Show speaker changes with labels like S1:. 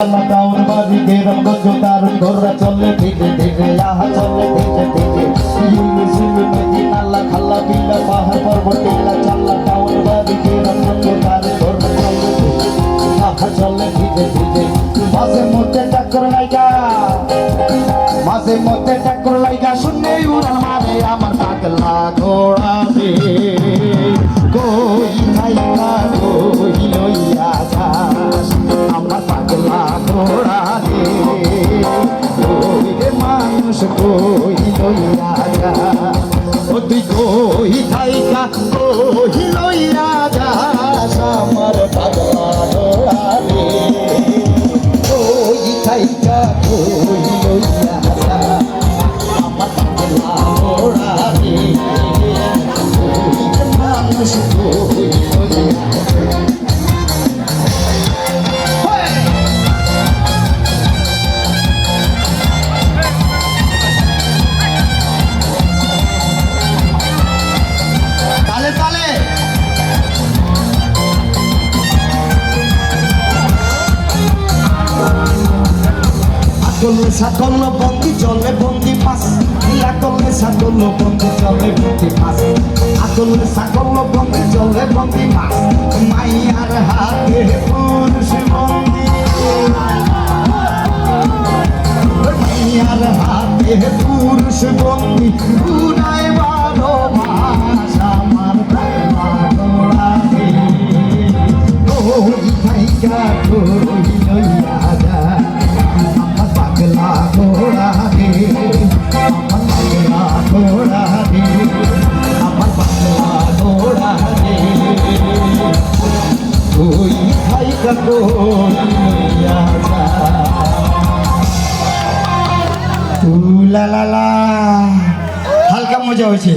S1: Town বাড়ি গেরাম গজদার ঘোরা চলে ধীরে ধীরে আহা চলে ধীরে ধীরে ইউনি সিলু নদী নালা খালা বিলা পাহাড় পর্বত টিলা চাল্লা টাউন বাড়ি গেরাম গজদার ঘোরা চলে আহা চলে ধীরে ধীরে মাঝে মধ্যে টক্কর লাইগা শুনে উড়াল মারে আমার পাগলা ঘোড়া রে কই থাইকা কই লইয়া যাস আমার পাগলা ঘোড়া রে কই রে মানুষ কই লইয়া যাস ও তুই কই থাইকা কই লইয়া যাস আমার পাগলা ঘোড়া রে কই থাইকা কই লইয়া যাস আমার পাগলা ঘোড়া রে কই রে মানুষ কই লইয়া সকল বন্দি চলে বন্দি মাস করলে সকল বন্দি চলে বন্দি মাস আকল সকল বন্দি চলে বন্দি মাস মাইয়ার হাতে পুরুষ বন্দি মাইয়ার হাতে পুরুষ বন্দি উড়ায় 12 মাস আমার পাগলা রে ওই থাইকা কই লইয়া যা পাগলা ঘোড়া রে আমার পাগলা ঘোড়া রে আমার পাগলা ঘোড়া রে তুই থাইকা কই লইয়া যা লা লা লা হালকা মজা হয়েছে।